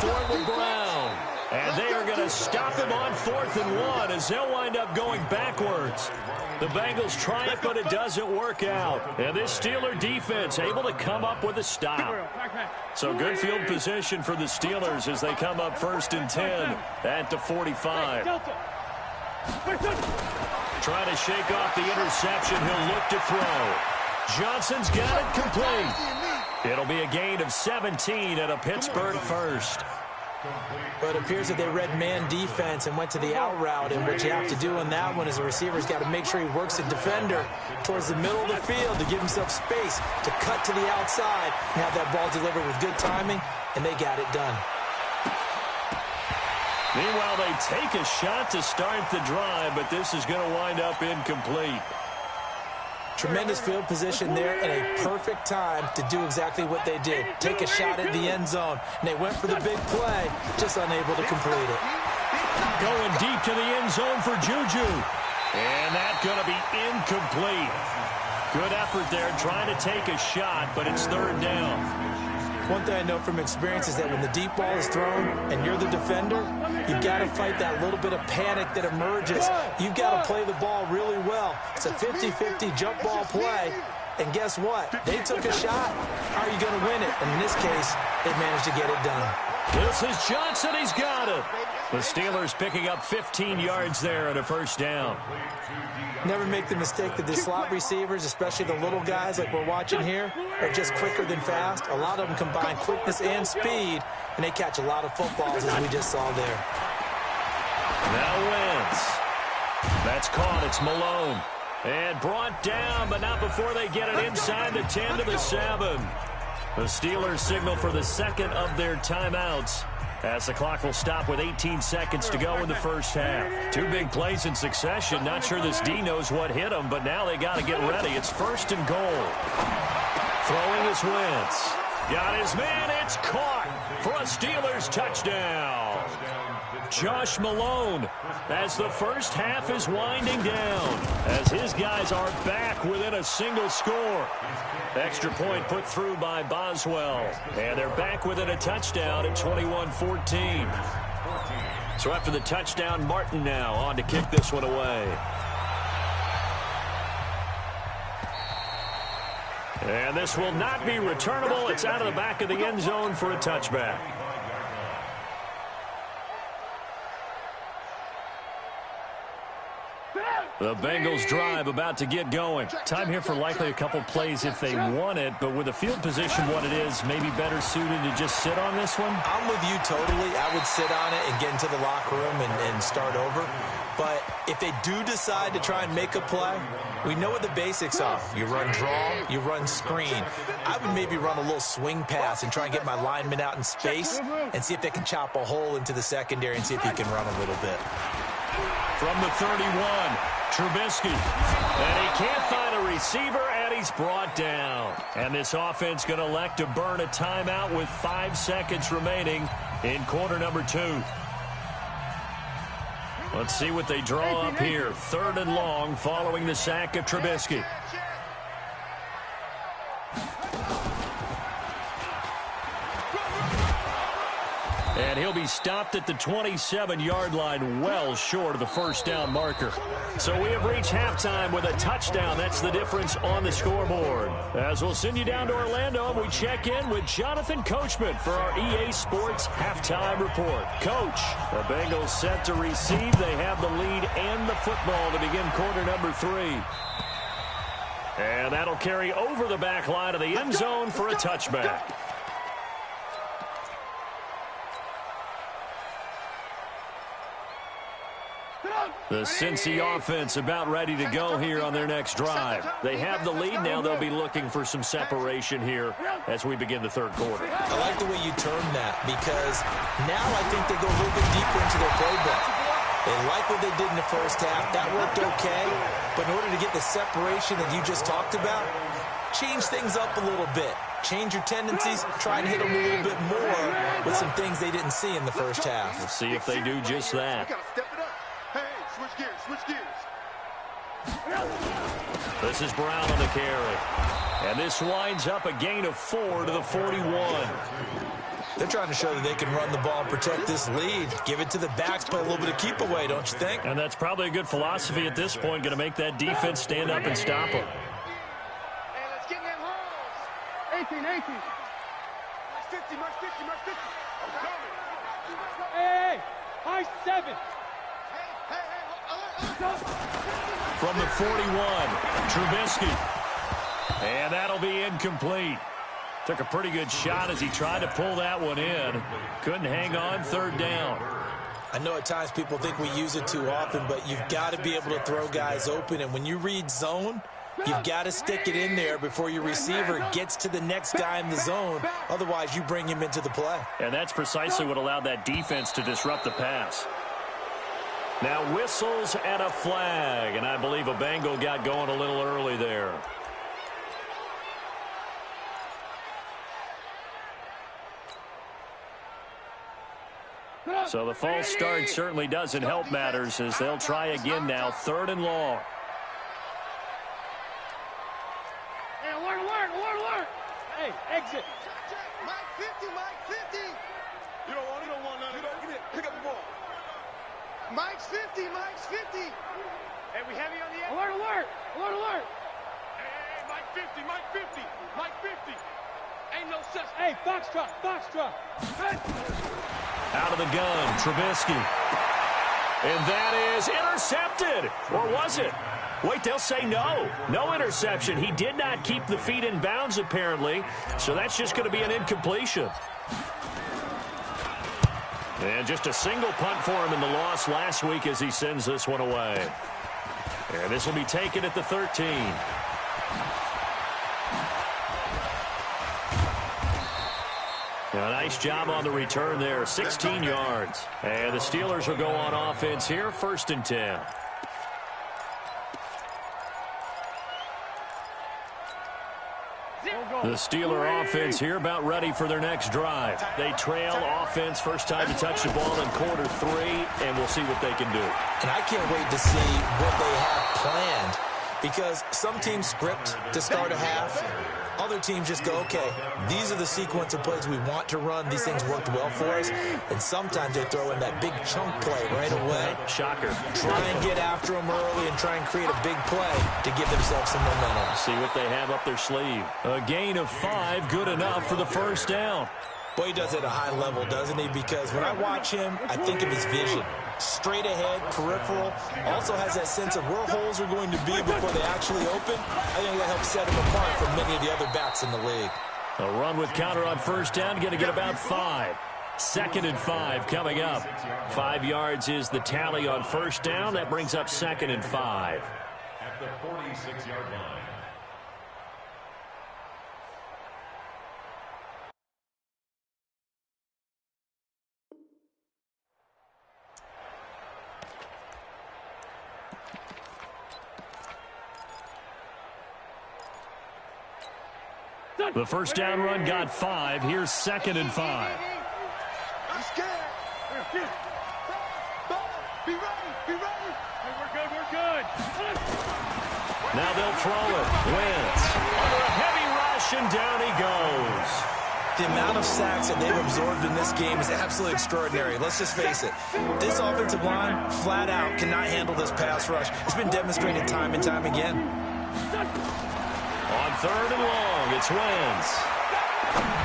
for it with Brown. And they are going to stop him on 4th and 1 as they'll wind up going backwards. The Bengals try it, but it doesn't work out. And this Steeler defense able to come up with a stop. So good field position for the Steelers as they come up 1st and 10 at the 45. Trying to shake off the interception. He'll look to throw. Johnson's got it complete. It'll be a gain of 17 at a Pittsburgh first. But it appears that they read man defense and went to the out route, and what you have to do on that one is the receiver's got to make sure he works the defender towards the middle of the field to give himself space to cut to the outside and have that ball delivered with good timing, and they got it done. Meanwhile, they take a shot to start the drive, but this is going to wind up incomplete. Tremendous field position there and a perfect time to do exactly what they did. Take a shot at the end zone. And they went for the big play, just unable to complete it. Going deep to the end zone for Juju. And that's going to be incomplete. Good effort there trying to take a shot, but it's 3rd down. One thing I know from experience is that when the deep ball is thrown and you're the defender, you've got to fight that little bit of panic that emerges. You've got to play the ball really well. It's a 50-50 jump ball play. And guess what? They took a shot. How are you going to win it? And in this case, they managed to get it done. This is Johnson. He's got it. The Steelers picking up 15 yards there at a 1st down. Never make the mistake that the slot receivers, especially the little guys like we're watching here, are just quicker than fast. A lot of them combine quickness and speed, and they catch a lot of footballs, as we just saw there. Now Wentz. That's caught. It's Malone. And brought down, but not before they get it inside the 10 to the 7. The Steelers signal for the second of their timeouts, as the clock will stop with 18 seconds to go in the first half. 2 big plays in succession. Not sure this D knows what hit them, but now they got to get ready. It's 1st and goal. Throwing is Wentz. Got his man. It's caught for a Steelers touchdown. Josh Malone, as the first half is winding down, as his guys are back within a single score. Extra point put through by Boswell, and they're back within a touchdown at 21-14. So after the touchdown, Martin now on to kick this one away. And this will not be returnable. It's out of the back of the end zone for a touchback. The Bengals drive about to get going. Time here for likely a couple plays if they want it, but with the field position what it is, maybe better suited to just sit on this one? I'm with you totally. I would sit on it and get into the locker room and start over. But if they do decide to try and make a play, we know what the basics are. You run draw, you run screen. I would maybe run a little swing pass and try and get my lineman out in space and see if they can chop a hole into the secondary and see if he can run a little bit. From the 31, Trubisky. And he can't find a receiver, and he's brought down. And this offense going to elect to burn a timeout with 5 seconds remaining in quarter number 2. Let's see what they draw up here. 3rd and long following the sack of Trubisky. And he'll be stopped at the 27-yard line, well short of the first down marker. So we have reached halftime with a touchdown. That's the difference on the scoreboard. As we'll send you down to Orlando, and we check in with Jonathan Coachman for our EA Sports Halftime Report. Coach, the Bengals set to receive. They have the lead and the football to begin quarter number 3. And that'll carry over the back line of the end zone for a touchback. The Cincy offense about ready to go here on their next drive. They have the lead now. They'll be looking for some separation here as we begin the third quarter. I like the way you term that, because now I think they go a little bit deeper into their playbook. They like what they did in the first half. That worked okay. But in order to get the separation that you just talked about, change things up a little bit. Change your tendencies. Try and hit them a little bit more with some things they didn't see in the first half. We'll see if they do just that. Switch gears. This is Brown on the carry. And this winds up a gain of 4 to the 41. They're trying to show that they can run the ball and protect this lead. Give it to the backs, play a little bit of keep away, don't you think? And that's probably a good philosophy at this point, going to make that defense stand up and stop them. Hey, let's get in them holes. 18. March 50. I'm coming. Hey, high 7. From the 41, Trubisky. And that'll be incomplete. Took a pretty good shot as he tried to pull that one in. Couldn't hang on, third down. I know at times people think we use it too often, but you've got to be able to throw guys open. And when you read zone, you've got to stick it in there before your receiver gets to the next guy in the zone. Otherwise, you bring him into the play. And that's precisely what allowed that defense to disrupt the pass. Now whistles and a flag. And I believe a Bengal got going a little early there. So the false start certainly doesn't help matters as they'll try again now, 3rd and long. Hey, alert. Hey, exit. Mike 50. You don't want none. Get it. Pick up the ball. Mike's 50. Hey, we heavy on the end. Alert. Hey, Mike 50. Ain't no such. Hey, Foxtrot. Out of the gun, Trubisky. And that is intercepted. Or was it? Wait, they'll say no. No interception. He did not keep the feet in bounds, apparently. So that's just going to be an incompletion. And just a single punt for him in the loss last week as he sends this one away. And this will be taken at the 13. A nice job on the return there, 16 yards. And the Steelers will go on offense here, 1st and 10. The Steeler offense here about ready for their next drive. They trail offense, first time to touch the ball in quarter 3, and we'll see what they can do. And I can't wait to see what they have planned, because some teams script to start a half. Other teams just go, okay, these are the sequence of plays we want to run. These things worked well for us. And sometimes they throw in that big chunk play right away. Shocker. Try and get after them early and try and create a big play to give themselves some momentum. See what they have up their sleeve. A gain of 5, good enough for the first down. Boy, he does it at a high level, doesn't he? Because when I watch him, I think of his vision. Straight ahead, peripheral, also has that sense of where holes are going to be before they actually open. I think that helps set him apart from many of the other backs in the league. A run with counter on first down, going to get about 5. 2nd and 5 coming up. 5 yards is the tally on first down. That brings up 2nd and 5. At the 46-yard line. The first down run got 5. Here's 2nd and 5. I'm scared. Be ready. Hey, we're good. Now they'll throw it. Wentz under a heavy rush, and down he goes. The amount of sacks that they've absorbed in this game is absolutely extraordinary. Let's just face it. This offensive line, flat out, cannot handle this pass rush. It's been demonstrated time and time again. On 3rd and long, it's Wentz.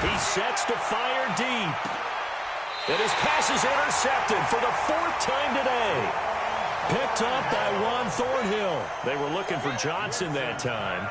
He sets to fire deep. And his pass is intercepted for the 4th time today. Picked up by Juan Thornhill. They were looking for Johnson that time.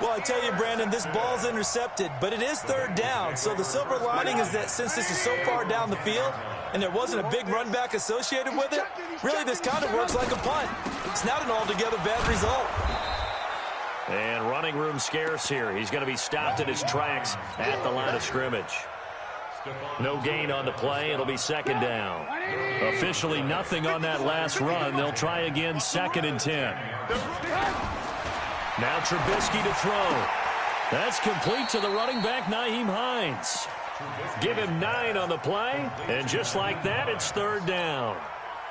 Well, I tell you, Brandon, this ball's intercepted, but it is 3rd down. So the silver lining is that since this is so far down the field and there wasn't a big run back associated with it, really this kind of works like a punt. It's not an altogether bad result. And running room scarce here. He's going to be stopped in his tracks at the line of scrimmage. No gain on the play. It'll be 2nd down. Officially nothing on that last run. They'll try again, 2nd and 10. Now Trubisky to throw. That's complete to the running back, Nyheim Hines. Give him 9 on the play, and just like that, it's 3rd down.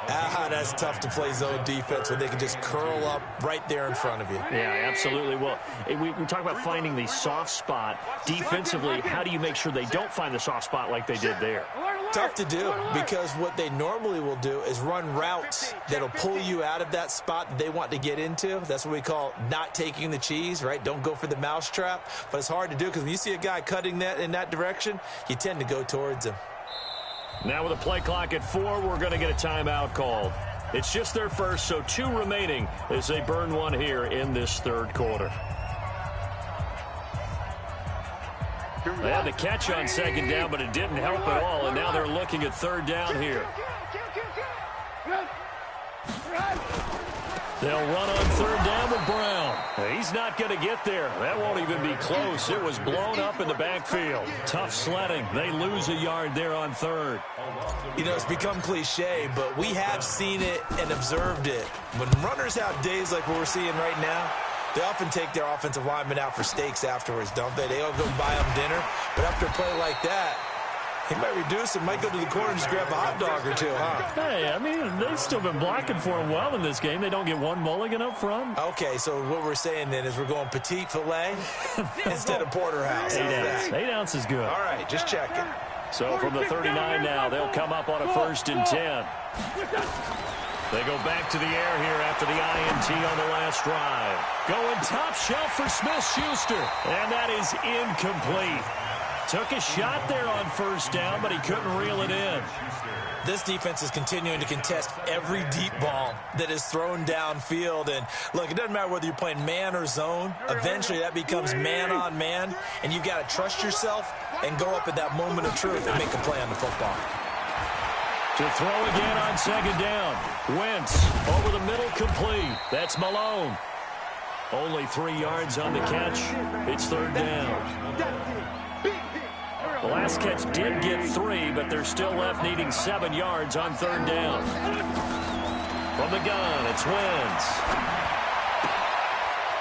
That's tough to play zone defense when they can just curl up right there in front of you. Yeah, absolutely. Well, we talk about finding the soft spot. Defensively, how do you make sure they don't find the soft spot like they did there? Tough to do, because what they normally will do is run routes that'll pull you out of that spot that they want to get into. That's what we call not taking the cheese, right? Don't go for the mousetrap. But it's hard to do because when you see a guy cutting that in that direction, you tend to go towards him. Now with a play clock at 4, we're going to get a timeout called. It's just their first, so 2 remaining as they burn one here in this third quarter. They had the catch on second down, but it didn't help at all, and now they're looking at third down here. They'll run on third down with Brown. He's not going to get there. That won't even be close. It was blown up in the backfield. Tough sledding. They lose a yard there on third. You know, it's become cliche, but we have seen it and observed it. When runners have days like what we're seeing right now, they often take their offensive linemen out for steaks afterwards, don't they? They all go buy them dinner. But after a play like that, he might reduce it, might go to the corner and just grab a hot dog or two, huh? Hey, I mean, they've still been blocking for him well in this game. They don't get one mulligan up front. Okay, so what we're saying then is we're going petite filet instead of porterhouse. 8 ounces. 8 ounces is good. All right, just checking. So from the 39 now, they'll come up on a 1st and 10. They go back to the air here after the INT on the last drive. Going top shelf for Smith-Schuster. And that is incomplete. Took a shot there on 1st down, but he couldn't reel it in. This defense is continuing to contest every deep ball that is thrown downfield. And, look, it doesn't matter whether you're playing man or zone. Eventually, that becomes man-on-man, and you've got to trust yourself and go up at that moment of truth and make a play on the football. To throw again on second down. Wentz over the middle, complete. That's Malone. Only 3 yards on the catch. It's third down. The last catch did get 3, but they're still left needing 7 yards on third down. From the gun, it's Wentz.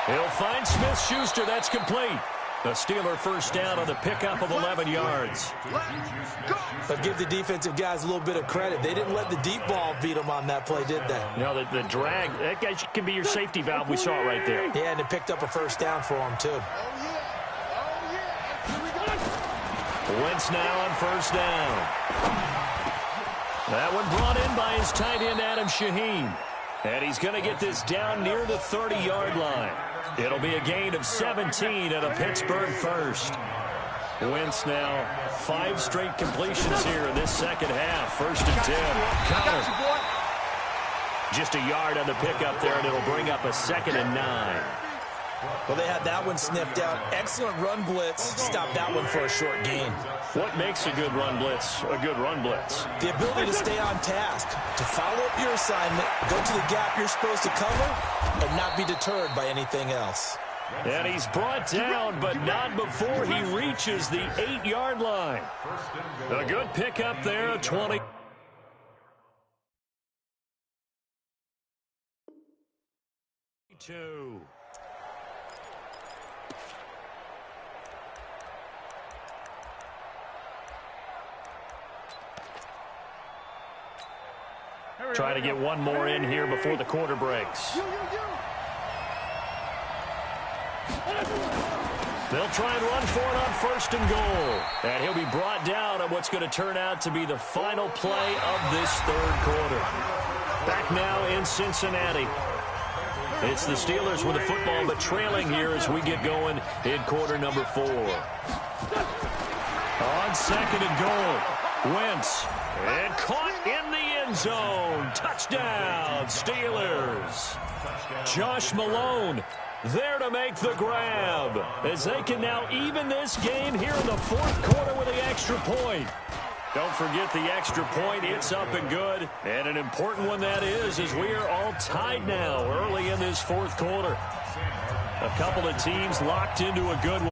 He'll find Smith-Schuster. That's complete. The Steeler 1st down on the pickup of 11 yards. But give the defensive guys a little bit of credit. They didn't let the deep ball beat them on that play, did they? You know, the drag, that guy can be your safety valve. We saw it right there. Yeah, and it picked up a 1st down for them, too. Wentz now on 1st down. That one brought in by his tight end, Adam Shaheen. And he's going to get this down near the 30-yard line. It'll be a gain of 17 and a Pittsburgh 1st. Wentz now 5 straight completions here in this second half. 1st and 10. Counter. Just a yard on the pickup there, and it'll bring up a 2nd and 9. Well, they had that one sniffed out. Excellent run blitz. Stopped that one for a short gain. What makes a good run blitz a good run blitz? The ability to stay on task, to follow up your assignment, go to the gap you're supposed to cover, and not be deterred by anything else. And he's brought down, but not before he reaches the 8-yard line. A good pickup there, 20. Try to get one more in here before the quarter breaks. They'll try and run for it on 1st and goal. And he'll be brought down on what's going to turn out to be the final play of this third quarter. Back now in Cincinnati. It's the Steelers with the football, but trailing here as we get going in quarter number 4. On 2nd and goal, Wentz. And caught in the end zone. Touchdown, Steelers. Josh Malone there to make the grab as they can now even this game here in the 4th quarter with the extra point. Don't forget the extra point. It's up and good. And an important one that is, as we are all tied now early in this 4th quarter. A couple of teams locked into a good one.